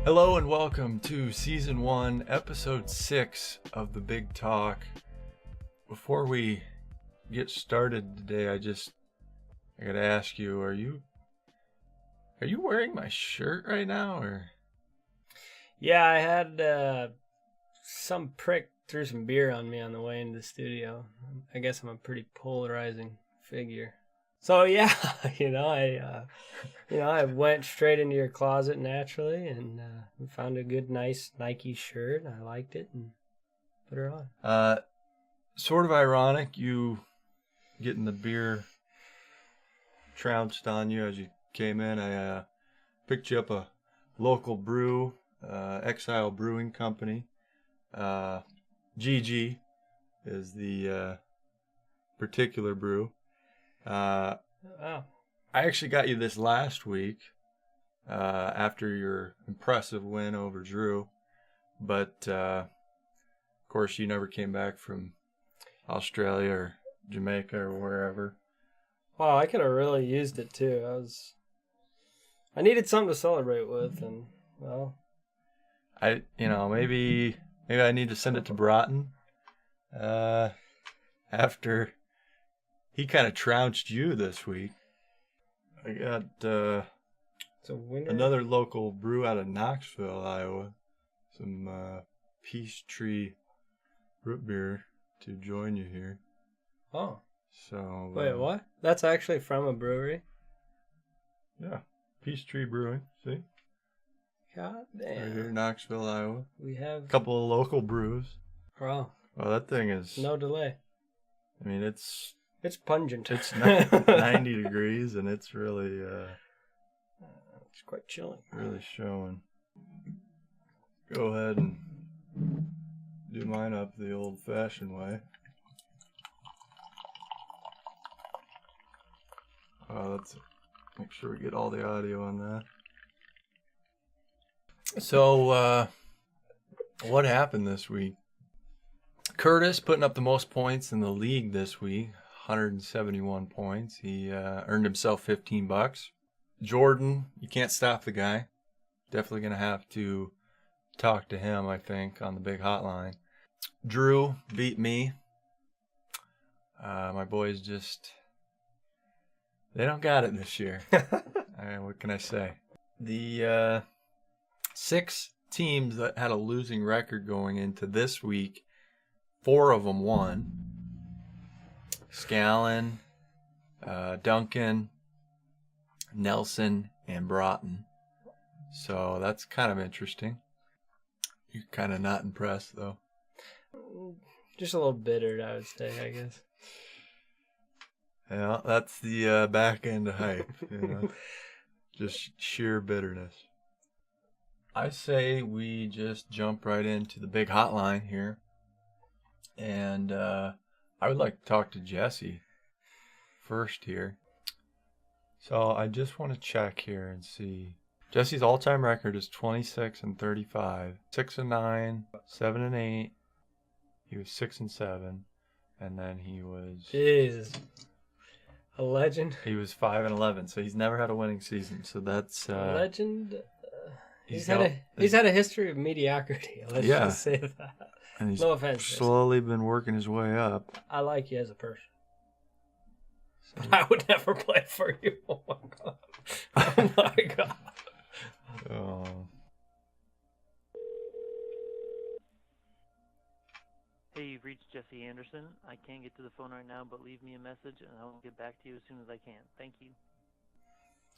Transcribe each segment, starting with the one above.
Hello and welcome to Season 1, Episode 6 of The Big Talk. Before we get started today, I gotta ask you, are you wearing my shirt right now, or? Yeah, I had some prick threw some beer on me on the way into the studio. I guess I'm a pretty polarizing figure. So yeah, I went straight into your closet naturally and found a good, nice Nike shirt. I liked it and put her on. Sort of ironic, you getting the beer trounced on you as you came in. I picked you up a local brew, Exile Brewing Company. GG is the particular brew. Wow. I actually got you this last week after your impressive win over Drew, but of course you never came back from Australia or Jamaica or wherever. Wow, I could have really used it too. I needed something to celebrate with, and well, maybe I need to send it to Broughton after he kind of trounced you this week. I got it's a winner. another local brew out of Knoxville, Iowa. Some Peachtree root beer to join you here. Oh. So Wait, what? That's actually from a brewery? Yeah, Peachtree Brewing. See, God right here, damn. Knoxville, Iowa. We have A couple of local brews. Wow. Well, that thing is. No delay. I mean, it's pungent. It's 90 degrees, and it's really it's quite chilling. Really showing. Go ahead and do mine up the old-fashioned way. Let's make sure we get all the audio on that. So, what happened this week? Curtis putting up the most points in the league this week, 171 points. He earned himself $15. Jordan, you can't stop the guy. Definitely going to have to talk to him, I think, on the big hotline. Drew beat me. My boys they don't got it this year. What can I say? The 6 teams that had a losing record going into this week, 4 of them won. Scallon, Duncan, Nelson, and Broughton. So that's kind of interesting. You're kind of not impressed, though. Just a little bittered, I would say, I guess. Yeah, that's the back end of hype. Just sheer bitterness. I say we just jump right into the big hotline here. And I would like to talk to Jesse first here. So I just want to check here and see. Jesse's all-time record is 26-35, 6-9, 7-8. He was 6-7, and then he was. Jesus, a legend. He was 5-11, so he's never had a winning season. So that's a legend. He's had a history of mediocrity. Let's just say that. And he's no offense. Slowly been working his way up. I like you as a person. So. I would never play for you. Oh my god. Oh my god. Oh. Hey, you've reached Jesse Anderson. I can't get to the phone right now, but leave me a message and I will get back to you as soon as I can. Thank you.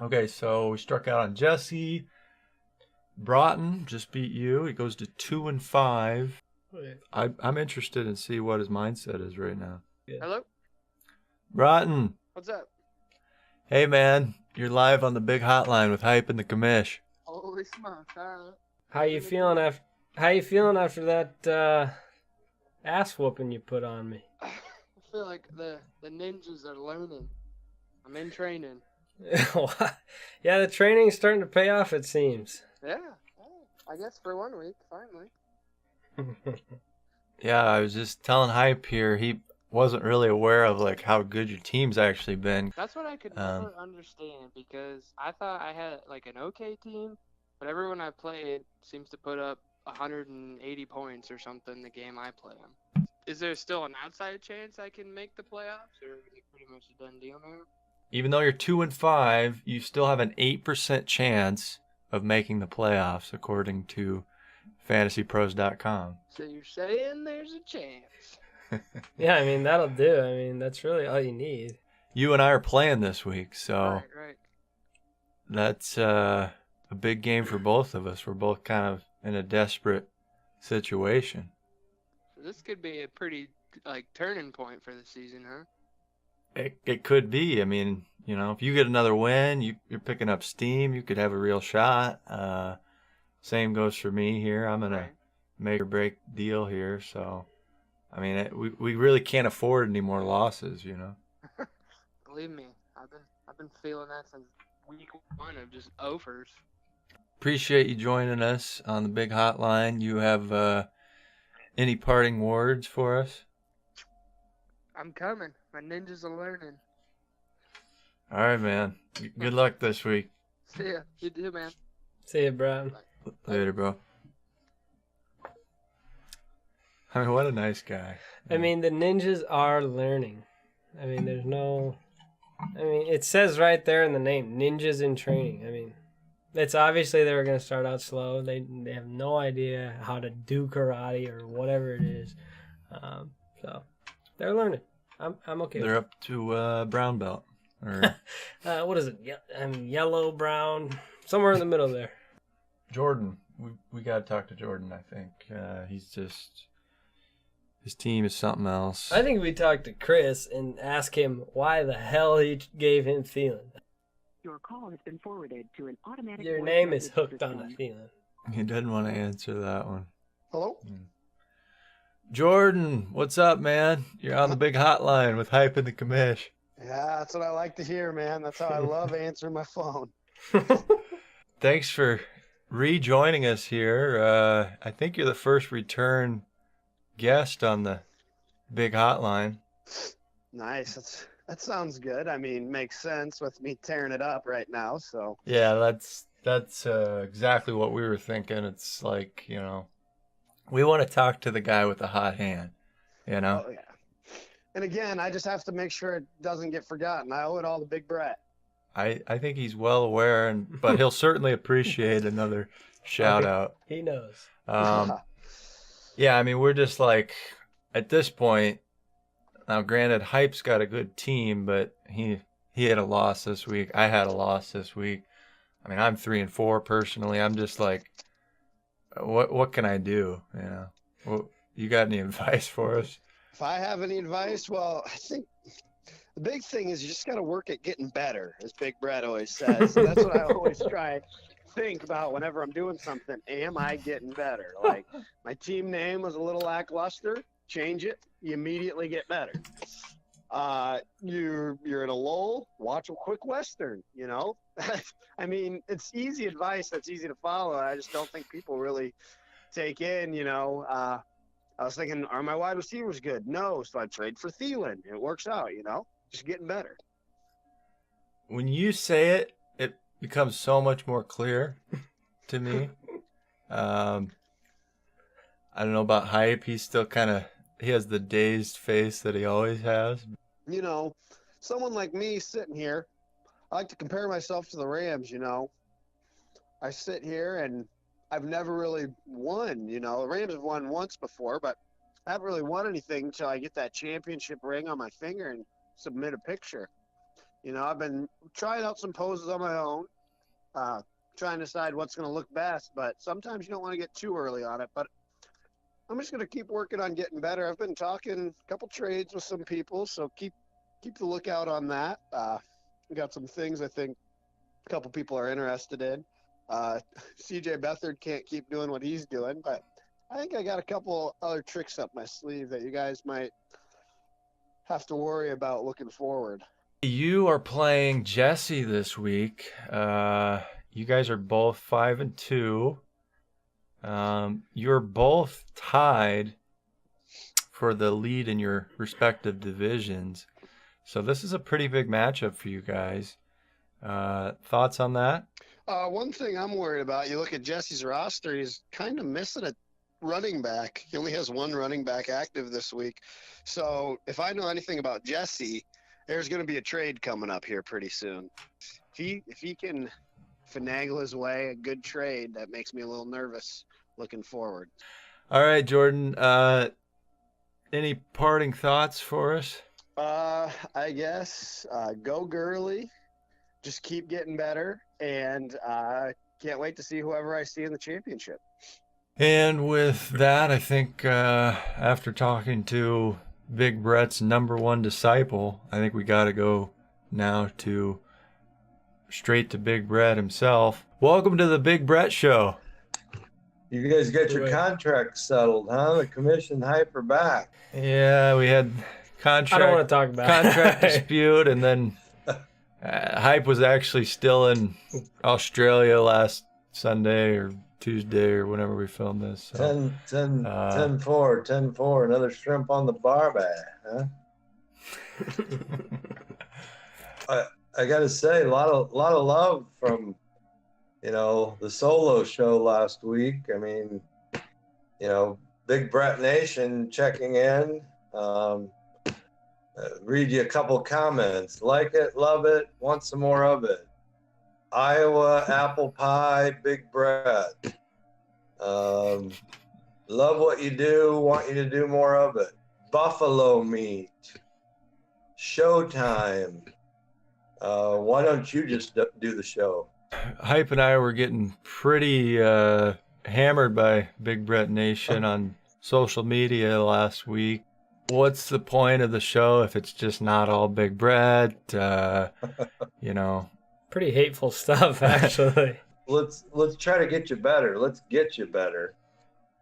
Okay, so we struck out on Jesse. Broughton just beat you. He goes to 2-5. I'm interested in see what his mindset is right now. Yeah. Hello? Broughton. What's up? Hey, man. You're live on the big hotline with Hype and the Commish. Holy smokes. All right. How you feeling after that ass whooping you put on me? I feel like the ninjas are learning. I'm in training. Yeah, the training's starting to pay off, it seems. Yeah. I guess for 1 week, finally. Yeah, I was just telling Hype here, he wasn't really aware of like how good your team's actually been. That's what I could never understand, because I thought I had like an okay team, but everyone I played seems to put up 180 points or something the game I play them. Is there still an outside chance I can make the playoffs, or is it pretty much a done deal now? Even though you're 2-5, you still have an 8% chance of making the playoffs, according to FantasyPros.com. So you're saying there's a chance? Yeah, I mean, that'll do. I mean, that's really all you need. You and I are playing this week, so Right. that's a big game for both of us. We're both kind of in a desperate situation. So this could be a pretty turning point for the season, huh? It could be. I mean, if you get another win, you're picking up steam. You could have a real shot. Same goes for me here. I'm in a make or break deal here. So, I mean, we really can't afford any more losses, Believe me, I've been feeling that since week 1 of just offers. Appreciate you joining us on the big hotline. You have any parting words for us? I'm coming. My ninjas are learning. All right, man. Good luck this week. See ya. You too, man. See you, Brown. Later, bro. I mean, what a nice guy. I mean, the ninjas are learning. I mean, it says right there in the name, ninjas in training. I mean, it's obviously they were going to start out slow. They have no idea how to do karate or whatever it is. So they're learning. I'm okay. They're up to brown belt. Or what is it? Yellow, brown, somewhere in the middle there. Jordan. We got to talk to Jordan, I think. His team is something else. I think we talked to Chris and asked him why the hell he gave him Thielen. Your call has been forwarded to an automatic. Your voice name is message hooked system. on a Thielen. He doesn't want to answer that one. Hello? Jordan, what's up, man? You're on the big hotline with Hype and the Commish. Yeah, that's what I like to hear, man. That's how I love answering my phone. Thanks for rejoining us here. I think you're the first return guest on the big hotline. Nice. That sounds good. I mean, makes sense with me tearing it up right now. So Yeah, that's exactly what we were thinking. It's like, we want to talk to the guy with the hot hand, Oh yeah. And again, I just have to make sure it doesn't get forgotten. I owe it all to Big Brett. I think he's well aware, but he'll certainly appreciate another shout out. He knows. Yeah, I mean, we're just like, at this point, now granted, Hype's got a good team, but he had a loss this week. I had a loss this week. I mean, I'm 3-4 personally. I'm just like, what can I do? You got any advice for us? If I have any advice, well, I think the big thing is you just got to work at getting better, as Big Brett always says. So that's what I always try to think about whenever I'm doing something. Am I getting better? Like, my team name was a little lackluster. Change it. You immediately get better. You're in a lull. Watch a quick Western, I mean, it's easy advice that's easy to follow. I just don't think people really take in, I was thinking, are my wide receivers good? No, so I trade for Thielen. It works out, just getting better. When you say it, it becomes so much more clear to me. I don't know about Hype. He's still he has the dazed face that he always has. Someone like me sitting here, I like to compare myself to the Rams, I sit here and I've never really won, The Rams have won once before, but I haven't really won anything until I get that championship ring on my finger and submit a picture. I've been trying out some poses on my own, trying to decide what's going to look best, but sometimes you don't want to get too early on it. But I'm just going to keep working on getting better. I've been talking a couple trades with some people, so keep the lookout on that. We got some things I think a couple people are interested in. CJ Beathard can't keep doing what he's doing, but I think I got a couple other tricks up my sleeve that you guys might have to worry about looking forward. You are playing Jesse this week. You guys are both 5-2. You're both tied for the lead in your respective divisions. So this is a pretty big matchup for you guys. Thoughts on that? One thing I'm worried about, you look at Jesse's roster, he's kind of missing a running back. He only has one running back active this week. So if I know anything about Jesse, there's going to be a trade coming up here pretty soon. If he can finagle his way a good trade, that makes me a little nervous looking forward. All right, Jordan. Any parting thoughts for us? I guess go Gurley. Just keep getting better, and can't wait to see whoever I see in the championship. And with that, I think after talking to Big Brett's number one disciple, I think we got to go now to straight to Big Brett himself. Welcome to the Big Brett Show. You guys got your contract settled, huh? The commission hyper back. Yeah, we had contract. I don't want to talk about contract it. dispute, and then Hype was actually still in Australia last Sunday or Tuesday or whenever we filmed this. So. 10-4, another shrimp on the barbell, huh? I gotta say, a lot of love from, the solo show last week. I mean, Big Brett Nation checking in. Read you a couple comments. Like it, love it, want some more of it. Iowa, apple pie, Big Brett. Love what you do, want you to do more of it. Buffalo meat. Showtime. Why don't you just do the show? Hype and I were getting pretty hammered by Big Brett Nation on social media last week. What's the point of the show if it's just not all Big Brett? Pretty hateful stuff, actually. Let's try to get you better. Let's get you better.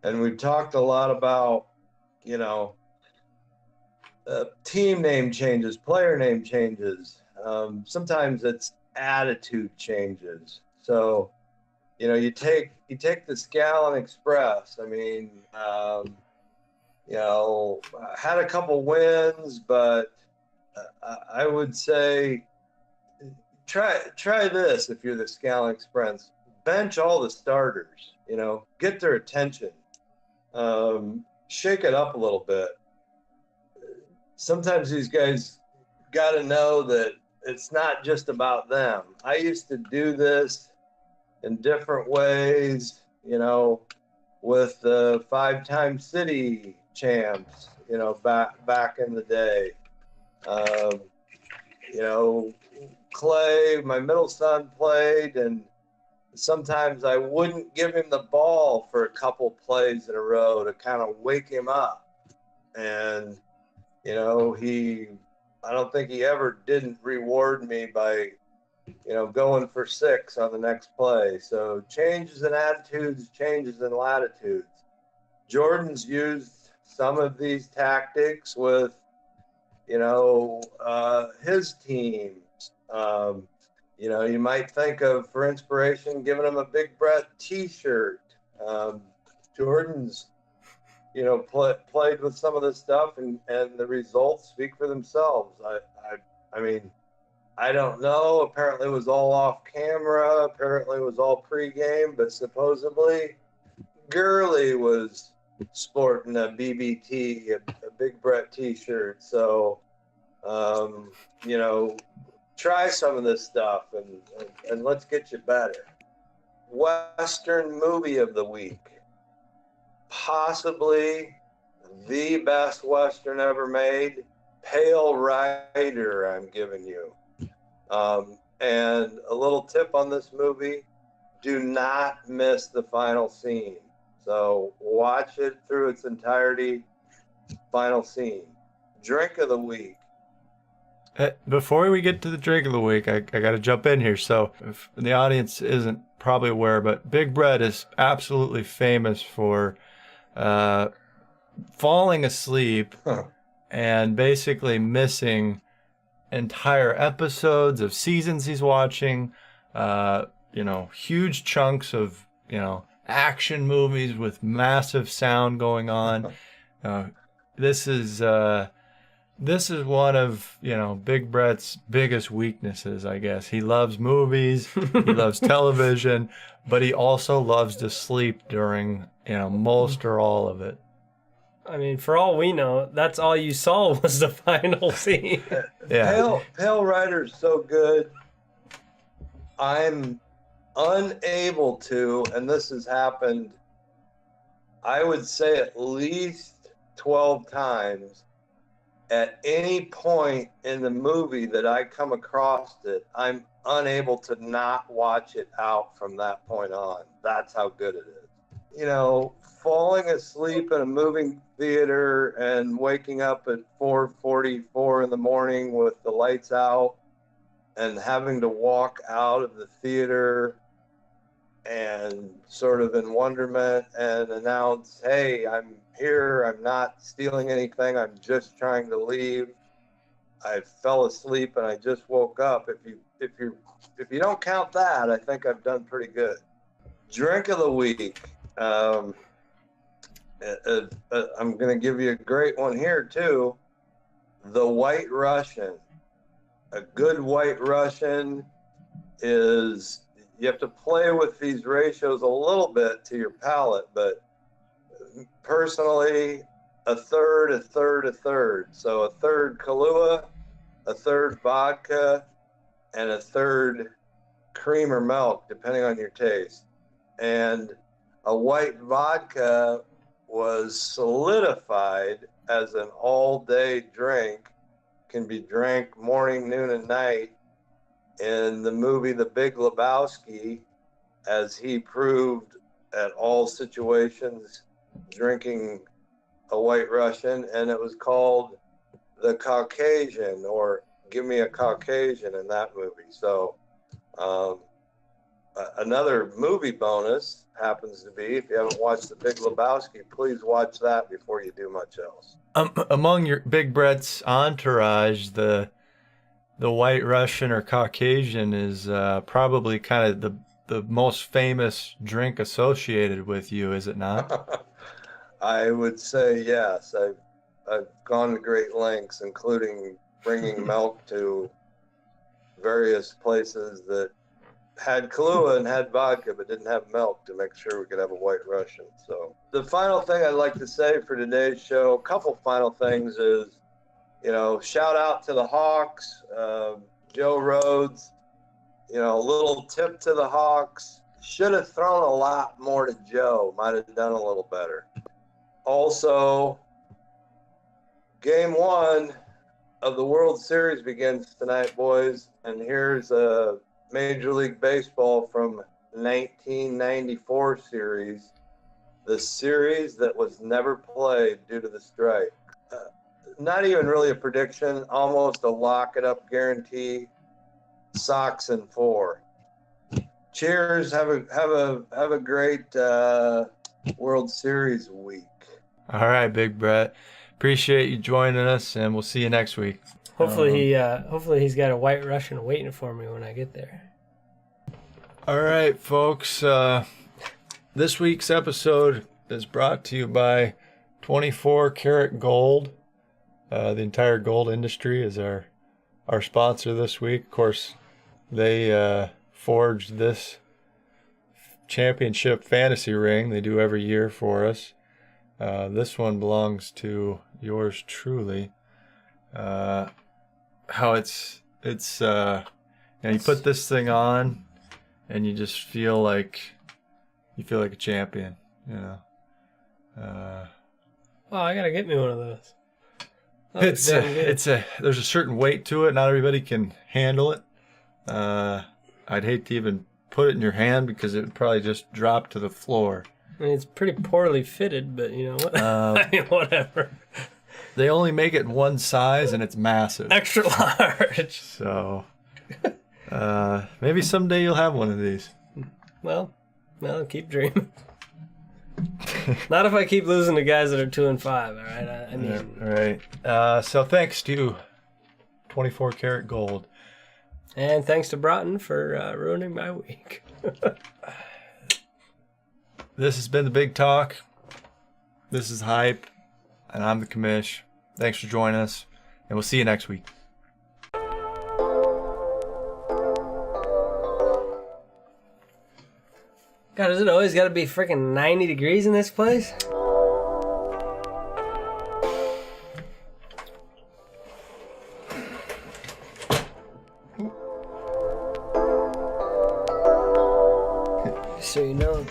And we've talked a lot about, team name changes, player name changes. Sometimes it's attitude changes. So, you take the Scallon Express. I mean, had a couple wins, but I would say try this if you're the Scallon Express. Bench all the starters, get their attention. Shake it up a little bit. Sometimes these guys got to know that it's not just about them. I used to do this in different ways, with the 5-time city champs, back in the day. Clay, my middle son, played, and sometimes I wouldn't give him the ball for a couple plays in a row to kind of wake him up. And, I don't think he ever didn't reward me by, going for 6 on the next play. So changes in attitudes, changes in latitudes. Jordan's used some of these tactics with, his teams. You might think of, for inspiration, giving him a Big Brett T-shirt. Jordan's, played with some of this stuff, and the results speak for themselves. I mean, I don't know. Apparently it was all off camera. Apparently it was all pregame, but supposedly Gurley was sporting a BBT, a Big Brett T-shirt. So, try some of this stuff and let's get you better. Western movie of the week. Possibly the best Western ever made. Pale Rider, I'm giving you. And a little tip on this movie, do not miss the final scene. So watch it through its entirety, final scene. Drink of the week. Before we get to the drink of the week, I got to jump in here. So if the audience isn't probably aware, but Big Brett is absolutely famous for falling asleep and basically missing entire episodes of seasons he's watching, huge chunks of, action movies with massive sound going on. This is This is one of, Big Brett's biggest weaknesses, I guess. He loves movies, he loves television, but he also loves to sleep during, most or all of it. I mean, for all we know, that's all you saw was the final scene. Yeah. Pale Rider's so good. I'm unable to, and this has happened, I would say at least 12 times. At any point in the movie that I come across it, I'm unable to not watch it out from that point on. That's how good it is. Falling asleep in a movie theater and waking up at 4:44 in the morning with the lights out and having to walk out of the theater and sort of in wonderment and announce, hey, I'm here, I'm not stealing anything, I'm just trying to leave. I fell asleep and I just woke up. If you don't count that, I think I've done pretty good. Drink of the week. I'm going to give you a great one here too. The White Russian. A good White Russian is, you have to play with these ratios a little bit to your palate, but personally, a third, a third, a third. So a third Kahlua, a third vodka, and a third cream or milk, depending on your taste. And a white vodka was solidified as an all-day drink, can be drank morning, noon, and night. In the movie The Big Lebowski, as he proved at all situations drinking a White Russian, and it was called The Caucasian, or Give Me a Caucasian in that movie. So another movie bonus happens to be, if you haven't watched The Big Lebowski, please watch that before you do much else. Among your Big Brett's entourage, the White Russian or Caucasian is probably kind of the most famous drink associated with you, is it not? I would say yes. I've gone to great lengths, including bringing milk to various places that had Kahlua and had vodka but didn't have milk, to make sure we could have a White Russian. So the final thing I'd like to say for today's show, a couple final things, is, shout out to the Hawks, Joe Rhodes, a little tip to the Hawks. Should have thrown a lot more to Joe, might have done a little better. Also, Game 1 of the World Series begins tonight, boys, and here's a Major League Baseball from 1994 series, the series that was never played due to the strike. Not even really a prediction, almost a lock it up guarantee. Sox in 4. Cheers. Have a great World Series week. All right, Big Brett. Appreciate you joining us, and we'll see you next week. Hopefully he's got a White Russian waiting for me when I get there. All right, folks. This week's episode is brought to you by 24 Karat Gold. The entire gold industry is our sponsor this week. Of course, they forged this championship fantasy ring they do every year for us. This one belongs to yours truly. How it's you put this thing on and you just feel like a champion, Oh, I gotta get me one of those. There's a certain weight to it. Not everybody can handle it. I'd hate to even put it in your hand because it would probably just drop to the floor. I mean, it's pretty poorly fitted, but what? Whatever. They only make it in one size, and it's massive. Extra large. So, maybe someday you'll have one of these. Well, keep dreaming. Not if I keep losing to guys that are 2-5. All right. I mean, all right. So thanks to 24 Karat Gold, and thanks to Broughton for ruining my week. This has been the Big Talk. This is Hype, and I'm the Commish. Thanks for joining us, And we'll see you next week. God, does it always got to be freaking 90 degrees in this place? So you know,